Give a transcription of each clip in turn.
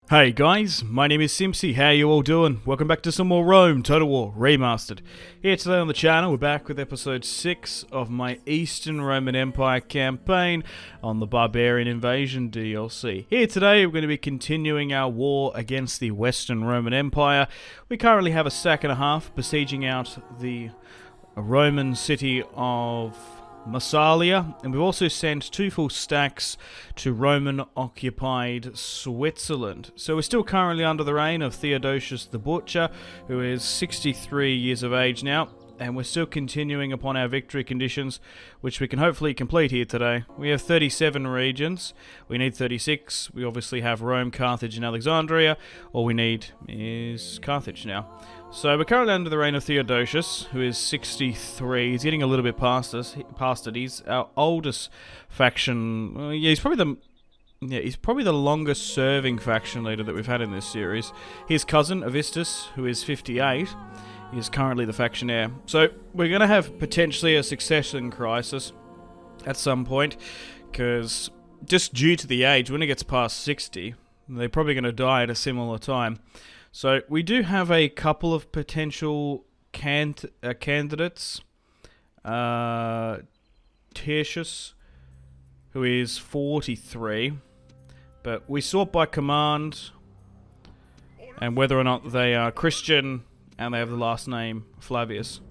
Hey guys, my name is Simpzy. How you all doing? Welcome back to some more Rome Total War Remastered. Here today on the channel, we're back with episode 6 of my Eastern Roman Empire campaign on the Barbarian Invasion DLC. Here today, we're going to be continuing our war against the Western Roman Empire. We currently have a stack and a half besieging out the Roman city of Massalia, and we've also sent 2 full stacks to Roman-occupied Switzerland. So we're still currently under the reign of Theodosius the Butcher, who is 63 years of age now, and we're still continuing upon our victory conditions, which we can hopefully complete here today. We have 37 regions, we need 36, we obviously have Rome, Carthage and Alexandria. All we need is Carthage now. So we're currently under the reign of Theodosius, who is 63. He's getting a little bit past it. He's our oldest faction. He's probably the longest serving faction leader that we've had in this series. His cousin, Avistus, who is 58, is currently the faction heir. So we're going to have potentially a succession crisis at some point, because just due to the age, when it gets past 60, they're probably going to die at a similar time. So we do have a couple of potential candidates. Tertius, who is 43, but we sort by command and whether or not they are Christian and they have the last name Flavius.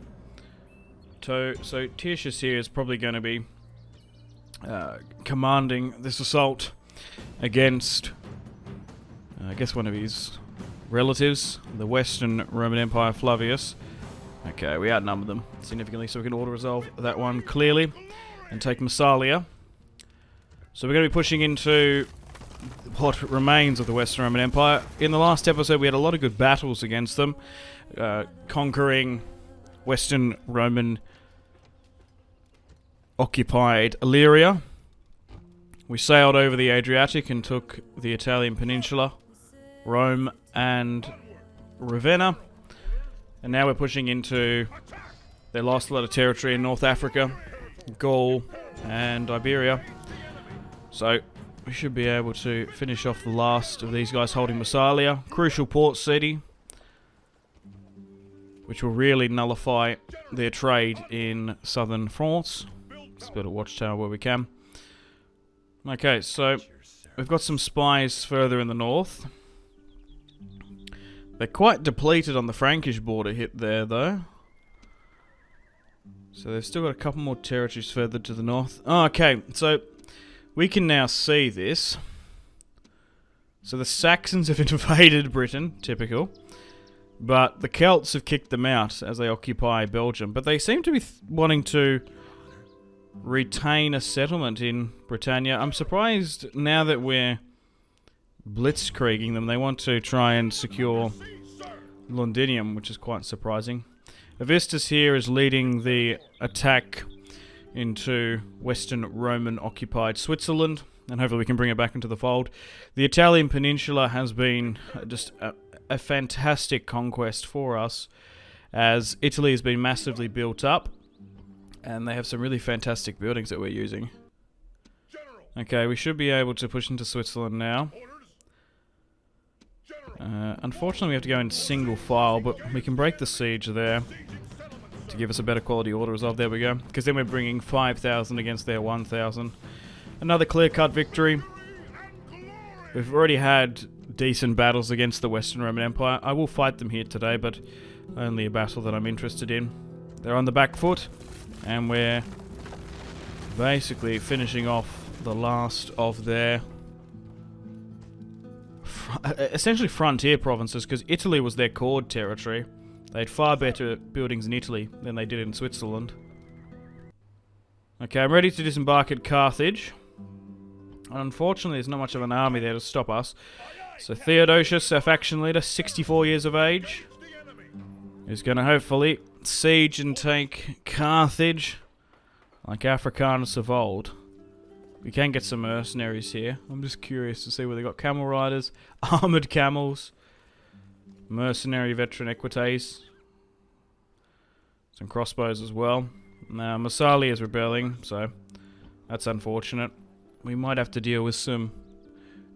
So Tertius here is probably going to be commanding this assault against, I guess, one of his relatives, the Western Roman Empire Flavius. Okay, we outnumber them significantly, so we can auto-resolve that one clearly and take Massalia. So we're going to be pushing into what remains of the Western Roman Empire. In the last episode, we had a lot of good battles against them, conquering Western Roman occupied Illyria. We sailed over the Adriatic and took the Italian peninsula, Rome and Ravenna, and now we're pushing into, they lost a lot of territory in North Africa, Gaul and Iberia, so we should be able to finish off the last of these guys holding Massalia, crucial port city, which will really nullify their trade in southern France. Let's build a watchtower where we can. Okay, so we've got some spies further in the north. They're quite depleted on the Frankish border hit there, though. So they've still got a couple more territories further to the north. Oh, okay, so we can now see this. So the Saxons have invaded Britain, typical. But the Celts have kicked them out as they occupy Belgium. But they seem to be wanting to retain a settlement in Britannia. I'm surprised now that we're blitzkrieging them, they want to try and secure Londinium, which is quite surprising. Avistus here is leading the attack into Western Roman occupied Switzerland, and hopefully we can bring it back into the fold. The Italian peninsula has been just a fantastic conquest for us, as Italy has been massively built up and they have some really fantastic buildings that we're using. Okay, we should be able to push into Switzerland now. Unfortunately we have to go in single file, but we can break the siege there to give us a better quality auto resolve. There we go, because then we're bringing 5,000 against their 1,000. Another clear-cut victory. We've already had decent battles against the Western Roman Empire. I will fight them here today, but only a battle that I'm interested in. They're on the back foot, and we're basically finishing off the last of their essentially frontier provinces, because Italy was their core territory. They had far better buildings in Italy than they did in Switzerland. Okay, I'm ready to disembark at Carthage. Unfortunately, there's not much of an army there to stop us. So Theodosius, our faction leader, 64 years of age, is going to hopefully siege and take Carthage like Africanus of old. We can get some mercenaries here. I'm just curious to see where they got camel riders, armored camels, mercenary veteran equites, some crossbows as well. Now Massalia is rebelling, so that's unfortunate. We might have to deal with some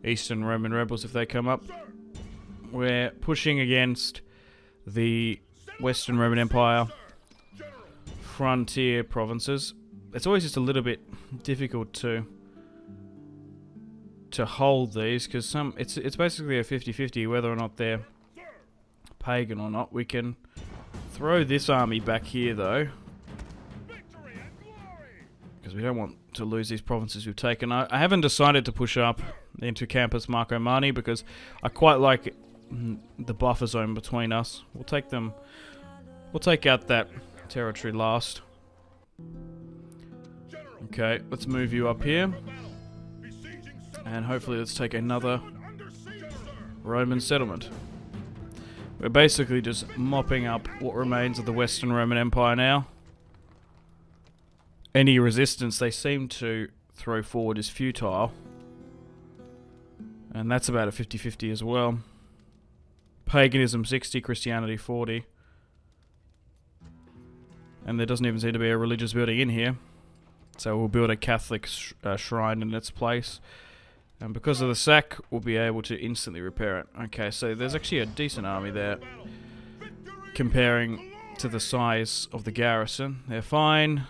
Eastern Roman rebels if they come up. we're pushing against the Western Roman Empire frontier provinces. It's always just a little bit difficult to hold these, because it's basically a 50-50 whether or not they're pagan or not. We can throw this army back here though, because we don't want to lose these provinces we've taken. I haven't decided to push up into Campus Marco Mani because I quite like the buffer zone between us. We'll take out that territory last. Okay, let's move you up here. And hopefully let's take another Roman settlement. We're basically just mopping up what remains of the Western Roman Empire now. Any resistance they seem to throw forward is futile. And that's about a 50-50 as well. Paganism 60, Christianity 40. And there doesn't even seem to be a religious building in here. So we'll build a Catholic shrine in its place. And because of the sack, we'll be able to instantly repair it. Okay, so there's actually a decent army there. Comparing to the size of the garrison. They're fine.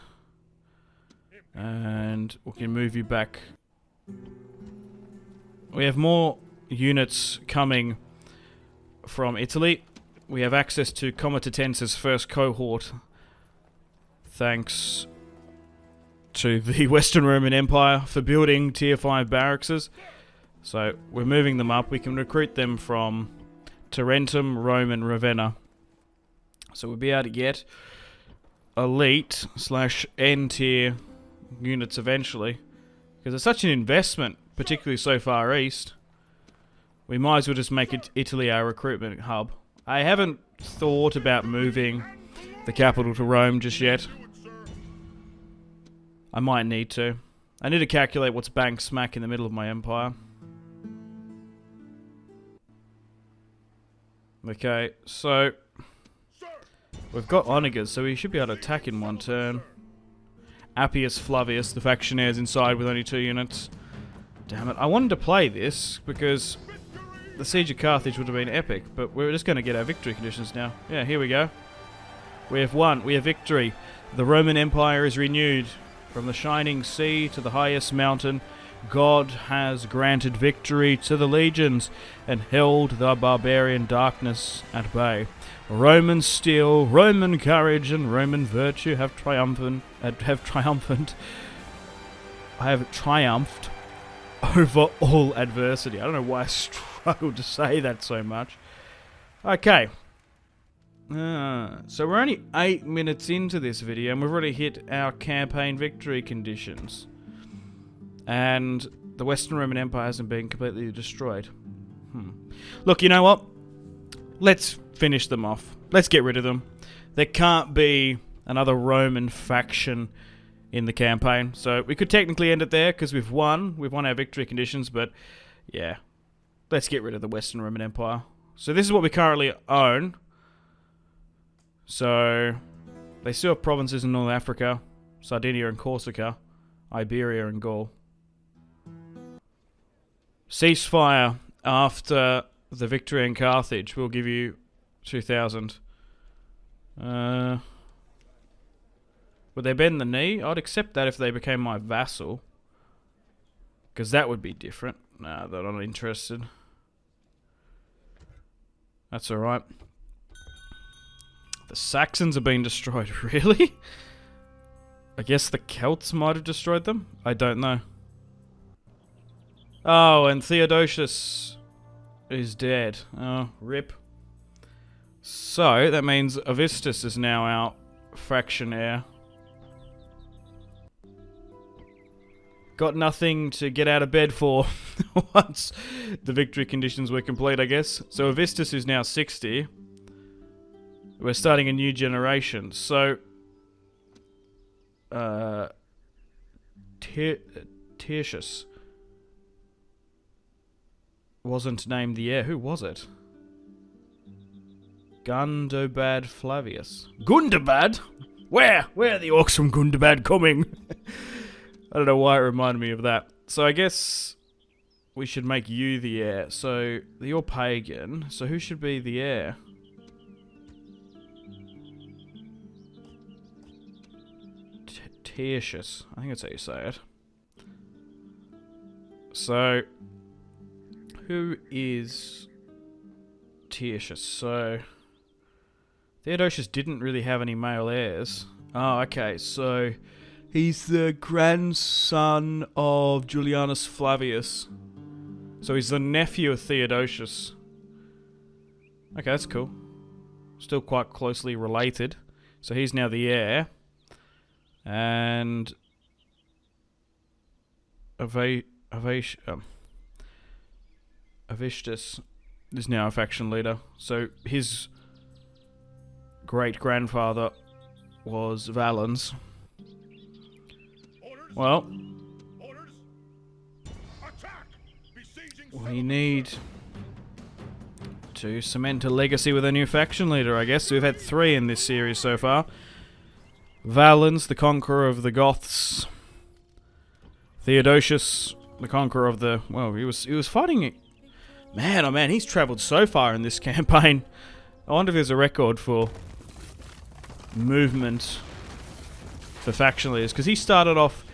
And we can move you back. We have more units coming from Italy. We have access to Comitatense's first cohort, thanks to the Western Roman Empire for building tier 5 barracks. So we're moving them up. We can recruit them from Tarentum, Rome and Ravenna. So we'll be able to get elite / N tier units eventually, because it's such an investment, particularly so far east. We might as well just make Italy our recruitment hub. I haven't thought about moving the capital to Rome just yet. I might need to. I need to calculate what's bang smack in the middle of my empire. Okay, so we've got onagers, so we should be able to attack in one turn. Appius Flavius, the factionaires inside with only 2 units. Damn it, I wanted to play this because the Siege of Carthage would have been epic, but we're just going to get our victory conditions now. Yeah, here we go. We have won. We have victory. The Roman Empire is renewed. From the shining sea to the highest mountain, God has granted victory to the legions and held the barbarian darkness at bay. Roman steel, Roman courage, and Roman virtue have triumphed over all adversity. I don't know why I struggled to say that so much. Okay. So we're only 8 minutes into this video and we've already hit our campaign victory conditions. And the Western Roman Empire hasn't been completely destroyed. Look, you know what? Let's finish them off. Let's get rid of them. There can't be another Roman faction in the campaign. So we could technically end it there because we've won. We've won our victory conditions, but yeah. Let's get rid of the Western Roman Empire. So this is what we currently own. So they still have provinces in North Africa, Sardinia and Corsica, Iberia and Gaul. Ceasefire after the victory in Carthage. We'll give you 2,000. Would they bend the knee? I'd accept that if they became my vassal. Because that would be different. Nah, they're not interested. That's alright. The Saxons have been destroyed. Really? I guess the Celts might have destroyed them? I don't know. Oh, and Theodosius is dead. Oh, rip. So, that means Avistus is now our factionaire. Got nothing to get out of bed for once the victory conditions were complete, I guess. So Avistus is now 60. We're starting a new generation. So, Tertius wasn't named the heir. Who was it? Gundobad Flavius. Gundobad? Where? Where are the orcs from Gundobad coming? I don't know why it reminded me of that. So I guess we should make you the heir. So, you're pagan. So who should be the heir? Tertius. I think that's how you say it. So, who is Tertius? So, Theodosius didn't really have any male heirs. Oh, okay. So, he's the grandson of Julianus Flavius. So he's the nephew of Theodosius. Okay, that's cool. Still quite closely related. So he's now the heir. And Avishtus is now a faction leader. So his great-grandfather was Valens. Well, we need to cement a legacy with a new faction leader, I guess. We've had 3 in this series so far. Valens, the conqueror of the Goths. Theodosius, the conqueror of the... Well, he was fighting it. Man, oh man, he's travelled so far in this campaign. I wonder if there's a record for movement for faction leaders. Because he started off,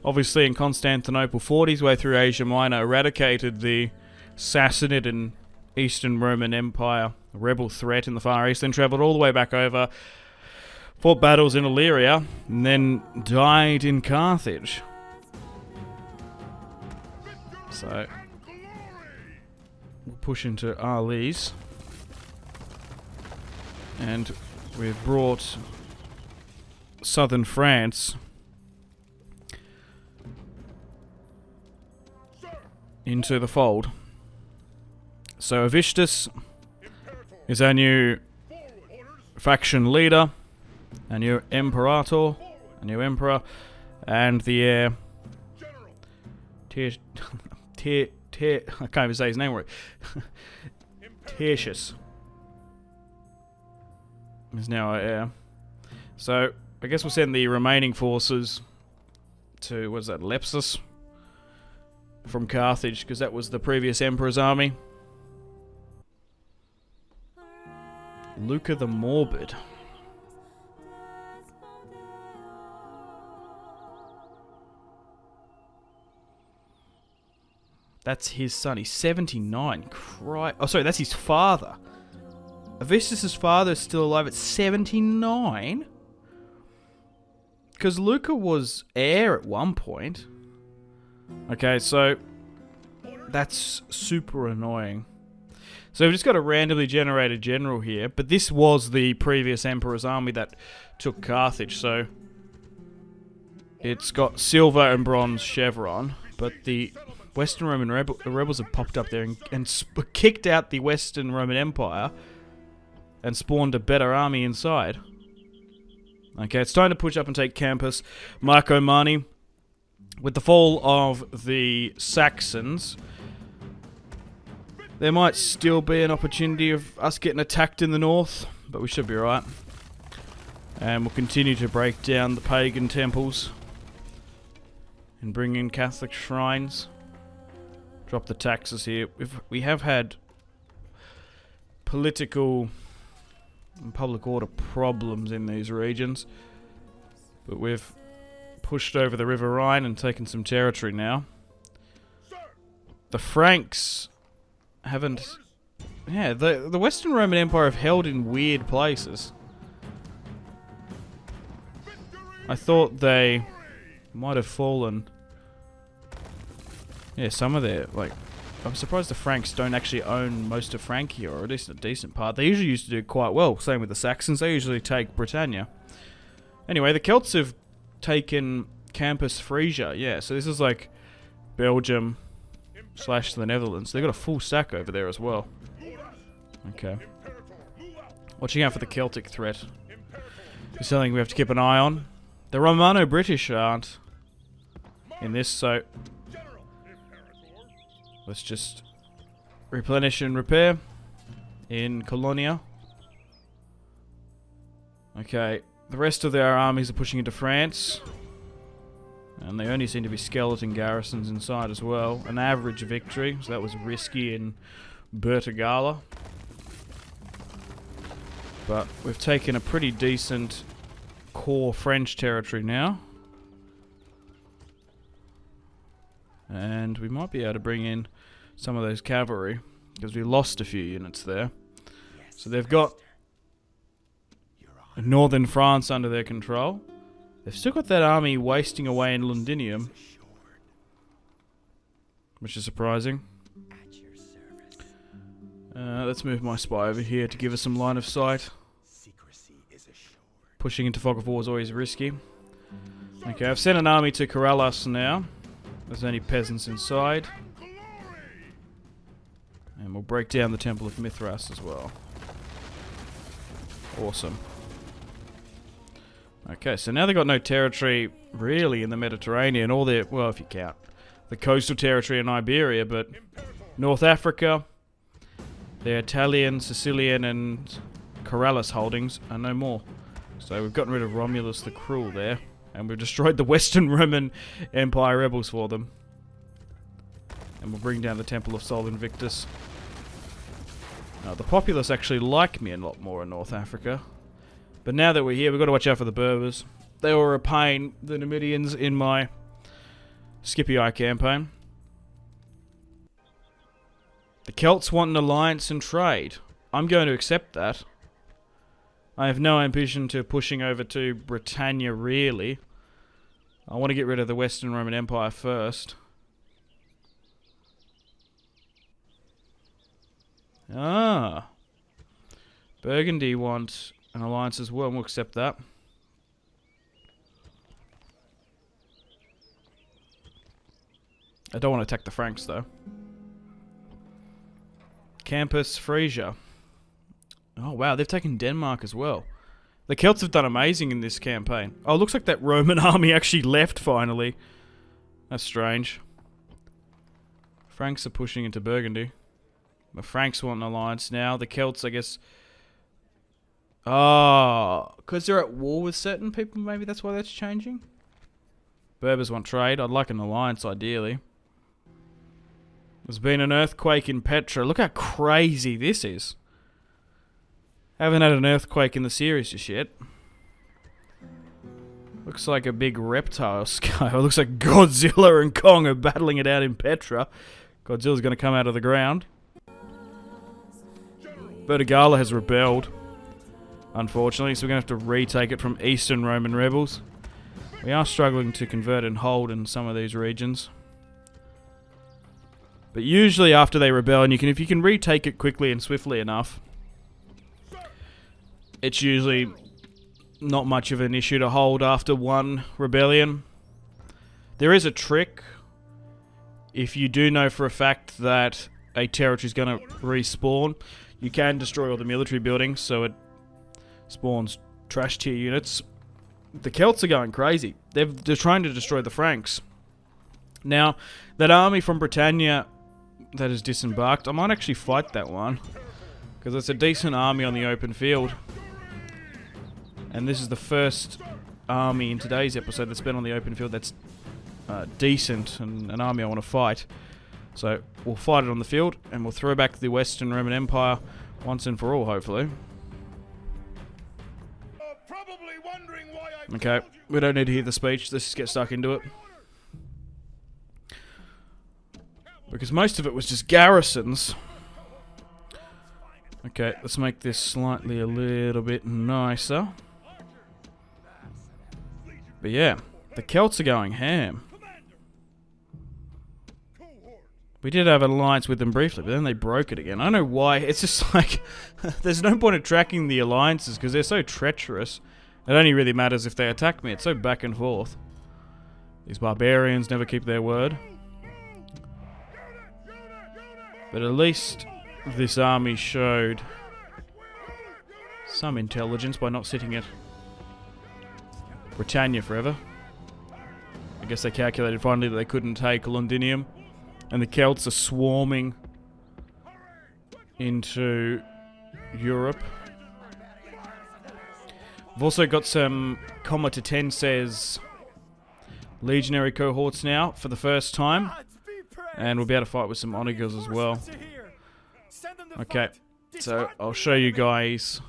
obviously, in Constantinople, fought his way through Asia Minor, eradicated the Sassanid and Eastern Roman Empire rebel threat in the Far East, then travelled all the way back over, fought battles in Illyria, and then died in Carthage. So, we'll push into Arles. And we've brought southern France into the fold. So Avishtus is our new faction leader, a new imperator, a new emperor, and the heir. I can't even say his name right. Tertius is now our heir. So I guess we'll send the remaining forces to, what is that, Lepsus from Carthage, because that was the previous emperor's army. Luca the Morbid. That's his son. He's 79. Oh, sorry, that's his father. Avistus' father is still alive at 79? Because Luca was heir at one point. Okay, so that's super annoying. So we've just got a randomly generated general here, but this was the previous emperor's army that took Carthage, so it's got silver and bronze chevron, but the Western Roman rebels have popped up there and kicked out the Western Roman Empire and spawned a better army inside. Okay, it's time to push up and take Campus Marcomanni. With the fall of the Saxons, there might still be an opportunity of us getting attacked in the north, but we should be alright. And we'll continue to break down the pagan temples and bring in Catholic shrines. Drop the taxes here. We have had political and public order problems in these regions, but we've pushed over the River Rhine and taken some territory now. The Franks haven't... Yeah, the Western Roman Empire have held in weird places. I thought they might have fallen... Yeah, some of their, like... I'm surprised the Franks don't actually own most of Francia, or at least a decent part. They usually used to do quite well. Same with the Saxons. They usually take Britannia. Anyway, the Celts have taken Campus Frisia. Yeah, so this is like Belgium / the Netherlands. They've got a full stack over there as well. Okay. Watching out for the Celtic threat. It's something we have to keep an eye on. The Romano-British aren't in this, so let's just replenish and repair in Colonia. Okay, the rest of their armies are pushing into France. And they only seem to be skeleton garrisons inside as well. An average victory, so that was risky in Bertagala. But we've taken a pretty decent core French territory now. And we might be able to bring in some of those cavalry, because we lost a few units there. So they've got northern France under their control. They've still got that army wasting away in Londinium, which is surprising. Let's move my spy over here to give us some line of sight. Pushing into fog of war is always risky. Okay, I've sent an army to corral us now. There's only peasants inside. And we'll break down the Temple of Mithras as well. Awesome. Okay, so now they've got no territory really in the Mediterranean, or their, well, if you count the coastal territory in Iberia, but North Africa, their Italian, Sicilian, and Corellis holdings are no more. So we've gotten rid of Romulus the Cruel there, and we've destroyed the Western Roman Empire rebels for them. And we'll bring down the Temple of Sol Invictus. Now, the populace actually like me a lot more in North Africa. But now that we're here, we've got to watch out for the Berbers. They were a pain, the Numidians, in my Scipii campaign. The Celts want an alliance and trade. I'm going to accept that. I have no ambition to pushing over to Britannia, really. I want to get rid of the Western Roman Empire first. Ah. Burgundy want an alliance as well, and we'll accept that. I don't want to attack the Franks, though. Campus Frisia. Oh, wow, they've taken Denmark as well. The Celts have done amazing in this campaign. Oh, it looks like that Roman army actually left, finally. That's strange. Franks are pushing into Burgundy. The Franks want an alliance now. The Celts, I guess... Oh, because they're at war with certain people, maybe that's why that's changing? Berbers want trade. I'd like an alliance, ideally. There's been an earthquake in Petra. Look how crazy this is. Haven't had an earthquake in the series just yet. Looks like a big reptile sky. It looks like Godzilla and Kong are battling it out in Petra. Godzilla's going to come out of the ground. Bertagala has rebelled, unfortunately, so we're going to have to retake it from Eastern Roman rebels. We are struggling to convert and hold in some of these regions. But usually after they rebel, and if you can retake it quickly and swiftly enough, it's usually not much of an issue to hold after one rebellion. There is a trick. If you do know for a fact that a territory is going to respawn, you can destroy all the military buildings, so it spawns trash tier units. The Celts are going crazy. They're trying to destroy the Franks. Now, that army from Britannia that has disembarked, I might actually fight that one, because it's a decent army on the open field. And this is the first army in today's episode that's been on the open field that's decent, and an army I want to fight. So we'll fight it on the field, and we'll throw back the Western Roman Empire once and for all, hopefully. Okay, we don't need to hear the speech. Let's just get stuck into it. Because most of it was just garrisons. Okay, let's make this slightly a little bit nicer. But yeah, the Celts are going ham. We did have an alliance with them briefly, but then they broke it again. I don't know why. It's just like, there's no point of tracking the alliances because they're so treacherous. It only really matters if they attack me. It's so back and forth. These barbarians never keep their word. But at least this army showed some intelligence by not sitting at Britannia forever. I guess they calculated finally that they couldn't take Londinium. And the Celts are swarming into Europe. We've also got some Comitatenses legionary cohorts now for the first time. And we'll be able to fight with some onagers as well. Okay, so I'll show you guys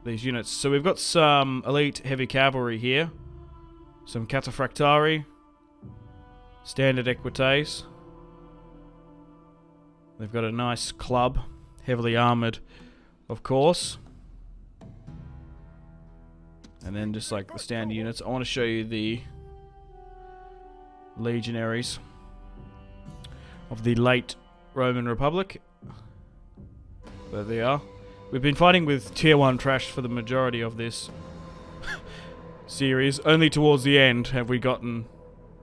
these units. So we've got some elite heavy cavalry here. Some cataphractari. Standard equites. They've got a nice club. Heavily armoured, of course. And then just like the standard units. I want to show you the legionaries of the late Roman Republic. There they are. We've been fighting with tier 1 trash for the majority of this series. Only towards the end have we gotten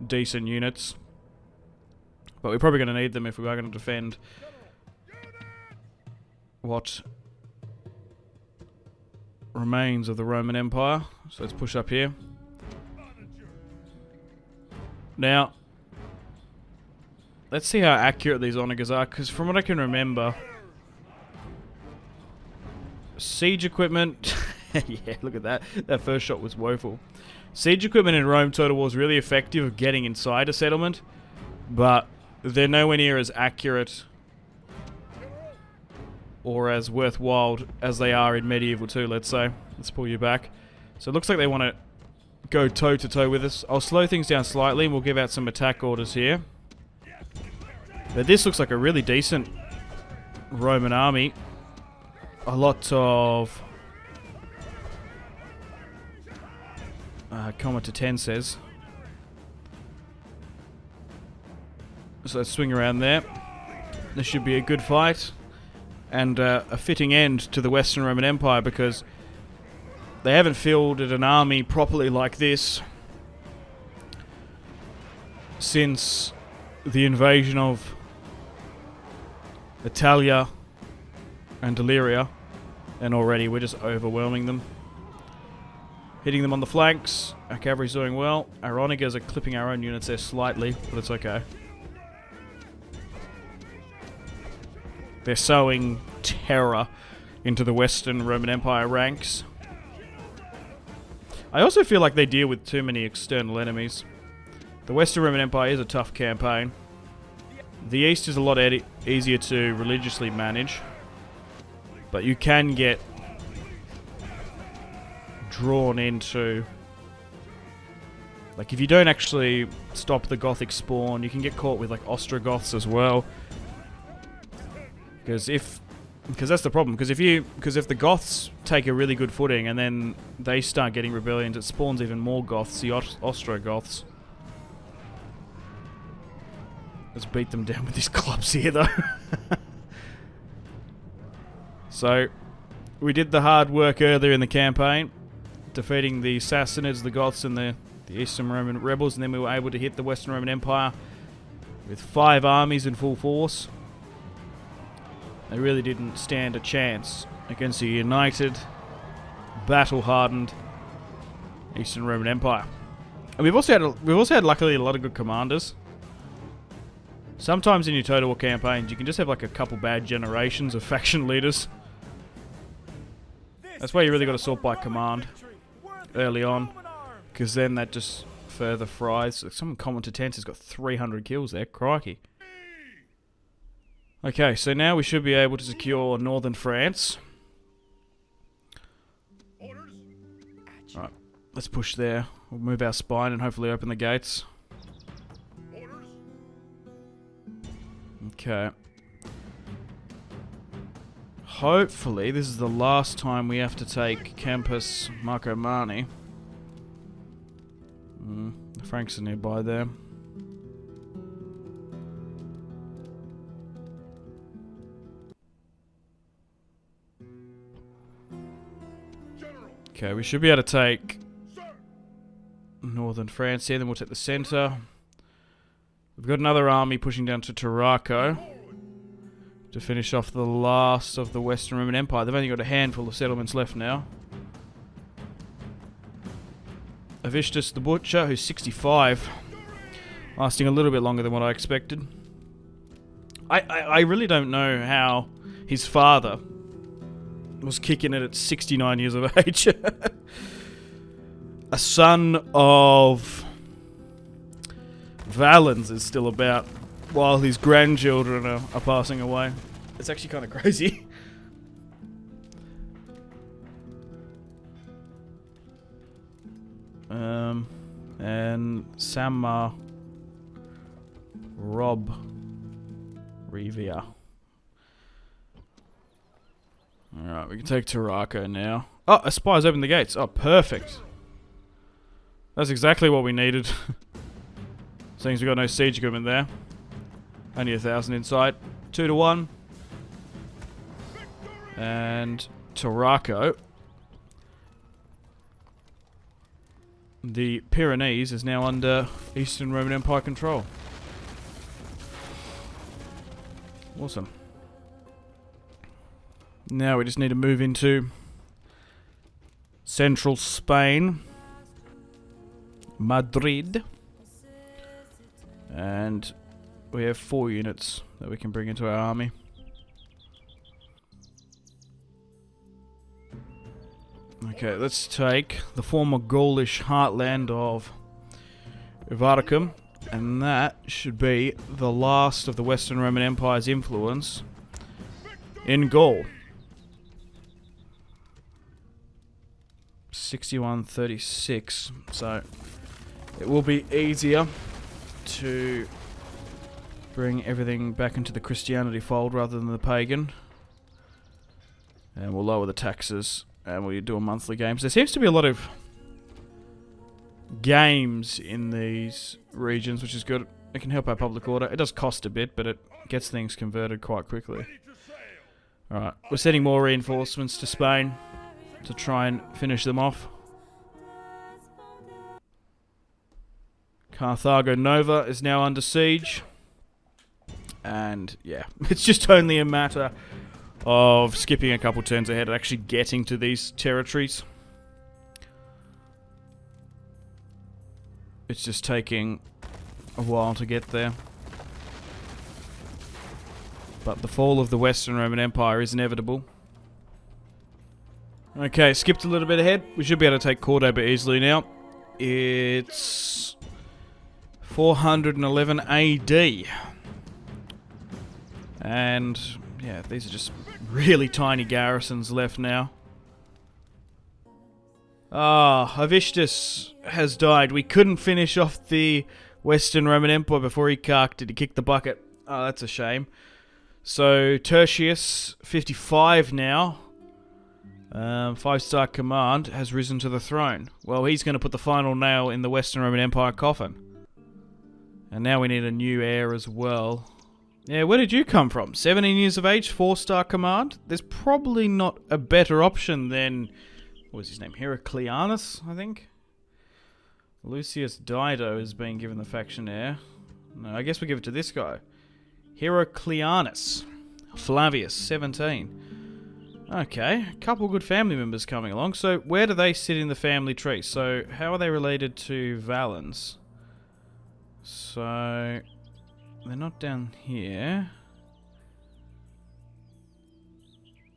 decent units. But we're probably going to need them if we are going to defend what remains of the Roman Empire. So let's push up here. Now, let's see how accurate these onagers are, because from what I can remember, siege equipment... yeah, look at that. That first shot was woeful. Siege equipment in Rome Total War is really effective at getting inside a settlement, but they're nowhere near as accurate or as worthwhile as they are in Medieval 2, let's say. Let's pull you back. So it looks like they want to go toe-to-toe with us. I'll slow things down slightly and we'll give out some attack orders here. But this looks like a really decent Roman army. A lot of... Comma to 10 says. So let's swing around there. This should be a good fight. And a fitting end to the Western Roman Empire, because they haven't fielded an army properly like this since the invasion of Italia and Illyria, and already we're just overwhelming them. Hitting them on the flanks. Our cavalry's doing well. Our onagers are clipping our own units there slightly, but it's okay. They're sowing terror into the Western Roman Empire ranks. I also feel like they deal with too many external enemies. The Western Roman Empire is a tough campaign. The East is a lot easier to religiously manage, but you can get drawn into... Like, if you don't actually stop the Gothic spawn, you can get caught with, like, Ostrogoths as well. Because that's the problem. Because if the Goths take a really good footing and then they start getting rebellions, it spawns even more Goths, the Ostrogoths. Let's beat them down with these clubs here, though. So, we did the hard work earlier in the campaign, defeating the Sassanids, the Goths, and the Eastern Roman rebels, and then we were able to hit the Western Roman Empire with 5 armies in full force. They really didn't stand a chance against the united, battle-hardened Eastern Roman Empire. And we've also had luckily a lot of good commanders. Sometimes in your Total War campaigns, you can just have like a couple bad generations of faction leaders. That's why you really got to sort by command early on, because then that just further fries. Someone common to 10 has got 300 kills there. Crikey. Okay, so now we should be able to secure northern France. Alright, let's push there. We'll move our spine and hopefully open the gates. Okay. Hopefully this is the last time we have to take Campus Marcomanni. The Franks are nearby there. Okay, we should be able to take northern France here, then we'll take the centre. We've got another army pushing down to Tarraco to finish off the last of the Western Roman Empire. They've only got a handful of settlements left now. Avistus the Butcher, who's 65, lasting a little bit longer than what I expected. I really don't know how his father was kicking it at 69 years of age. A son of Valens is still about while his grandchildren are passing away. It's actually kind of crazy. And Samar Rob Revia. Alright, we can take Tarako now. Oh, a spy's opened the gates. Oh, perfect. That's exactly what we needed. Seems we got no siege equipment there. Only 1,000 inside. 2-1. And Tarako. The Pyrenees is now under Eastern Roman Empire control. Awesome. Now we just need to move into central Spain. Madrid. And we have 4 units that we can bring into our army. Okay, let's take the former Gaulish heartland of Ivaricum, and that should be the last of the Western Roman Empire's influence in Gaul. 6136, so it will be easier to bring everything back into the Christianity fold rather than the pagan. And we'll lower the taxes. And we'll do a monthly games. There seems to be a lot of games in these regions, which is good. It can help our public order. It does cost a bit, but it gets things converted quite quickly. Alright, we're sending more reinforcements to Spain to try and finish them off. Carthago Nova is now under siege. And yeah, it's just only a matter of skipping a couple turns ahead and actually getting to these territories. It's just taking a while to get there. But the fall of the Western Roman Empire is inevitable. Okay, skipped a little bit ahead. We should be able to take Cordoba easily now. It's 411 AD. And yeah, these are just really tiny garrisons left now. Ah, Avistus has died. We couldn't finish off the Western Roman Empire before he carked it. He kicked the bucket. Oh, that's a shame. So, Tertius, 55 now. 5-star command, has risen to the throne. Well, he's going to put the final nail in the Western Roman Empire coffin. And now we need a new heir as well. Yeah, where did you come from? 17 years of age, 4-star command? There's probably not a better option than... what was his name? Heraclianus, I think? Lucius Dido is being given the faction heir. No, I guess we give it to this guy. Heraclianus. Flavius, 17. Okay, a couple good family members coming along. So, where do they sit in the family tree? So, how are they related to Valens? So... they're not down here.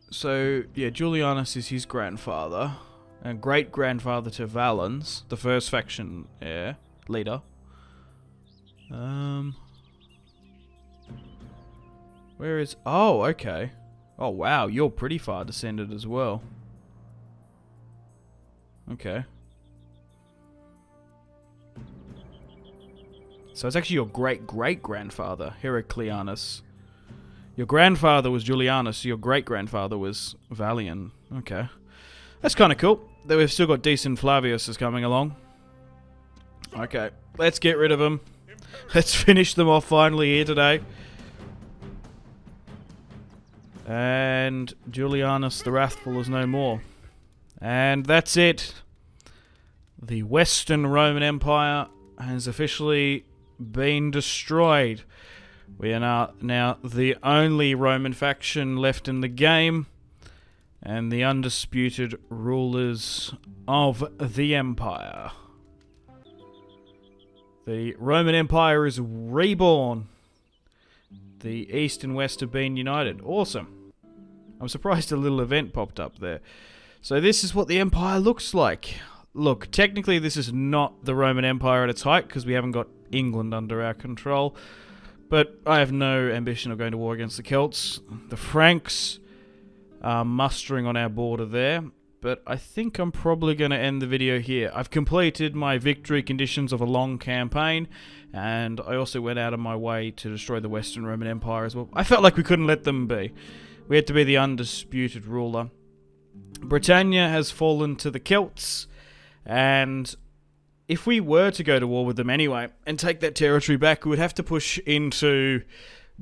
So, yeah, Julianus is his grandfather. And great-grandfather to Valens, the first faction heir, leader. Where is... oh, okay. Oh, wow, you're pretty far descended as well. Okay. So it's actually your great-great-grandfather, Heraclianus. Your grandfather was Julianus, your great-grandfather was Valian. Okay. That's kind of cool. Then we've still got decent Flavius coming along. Okay, let's get rid of them. Let's finish them off finally here today. And Julianus the Wrathful is no more. And that's it. The Western Roman Empire has officially been destroyed. We are now the only Roman faction left in the game, and the undisputed rulers of the Empire. The Roman Empire is reborn. The East and West have been united. Awesome. I'm surprised a little event popped up there. So this is what the Empire looks like. Look, technically this is not the Roman Empire at its height, because we haven't got England under our control. But I have no ambition of going to war against the Celts. The Franks are mustering on our border there, but I think I'm probably going to end the video here. I've completed my victory conditions of a long campaign, and I also went out of my way to destroy the Western Roman Empire as well. I felt like we couldn't let them be. We had to be the undisputed ruler. Britannia has fallen to the Celts, and if we were to go to war with them anyway and take that territory back, we would have to push into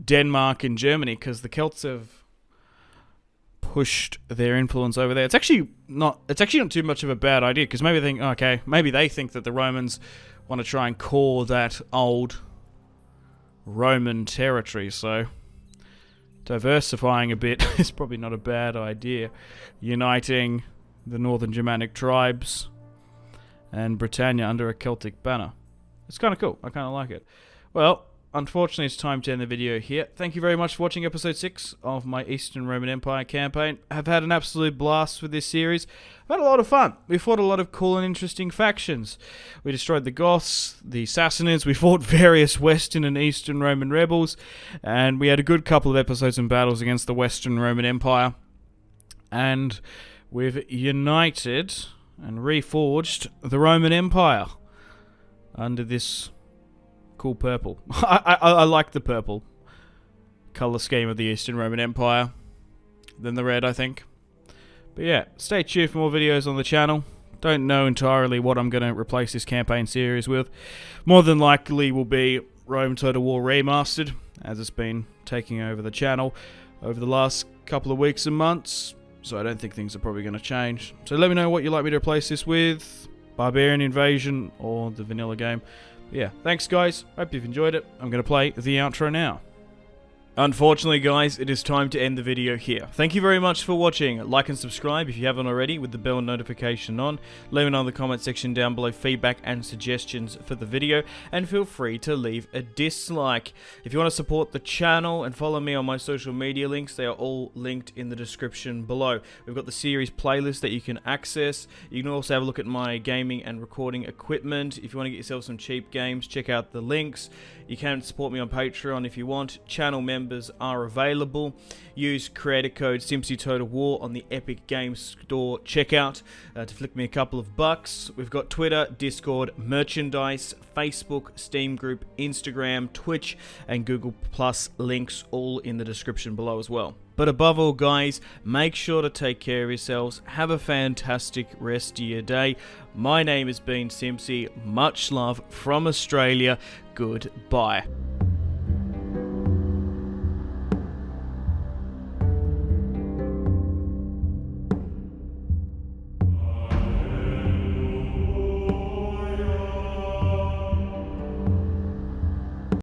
Denmark and Germany, because the Celts have pushed their influence over there. It's actually not too much of a bad idea, because maybe they think that the Romans want to try and core that old Roman territory, so diversifying a bit is probably not a bad idea. Uniting the northern Germanic tribes and Britannia under a Celtic banner. It's kind of cool. I kind of like it. Well, unfortunately, it's time to end the video here. Thank you very much for watching episode 6 of my Eastern Roman Empire campaign. I've had an absolute blast with this series. I've had a lot of fun. We fought a lot of cool and interesting factions. We destroyed the Goths, the Sassanids, we fought various Western and Eastern Roman rebels, and we had a good couple of episodes and battles against the Western Roman Empire. And we've united and reforged the Roman Empire under this cool purple. I like the purple colour scheme of the Eastern Roman Empire than the red, I think. But yeah, stay tuned for more videos on the channel. Don't know entirely what I'm going to replace this campaign series with. More than likely will be Rome Total War Remastered, as it's been taking over the channel over the last couple of weeks and months. So I don't think things are probably going to change. So let me know what you'd like me to replace this with. Barbarian Invasion or the vanilla game. But yeah, thanks guys. Hope you've enjoyed it. I'm going to play the outro now. Unfortunately guys, it is time to end the video here. Thank you very much for watching. Like and subscribe if you haven't already with the bell notification on. Let me know in the comment section down below feedback and suggestions for the video, and feel free to leave a dislike. If you want to support the channel and follow me on my social media links, they are all linked in the description below. We've got the series playlist that you can access. You can also have a look at my gaming and recording equipment. If you want to get yourself some cheap games, check out the links. You can support me on Patreon if you want. Channel members are available. Use creator code SimpzyTotalWar on the Epic Games Store checkout to flick me a couple of bucks. We've got Twitter, Discord, merchandise, Facebook, Steam group, Instagram, Twitch, and Google Plus links all in the description below as well. But above all guys, make sure to take care of yourselves. Have a fantastic rest of your day. My name has been Simpzy. Much love from Australia. Goodbye.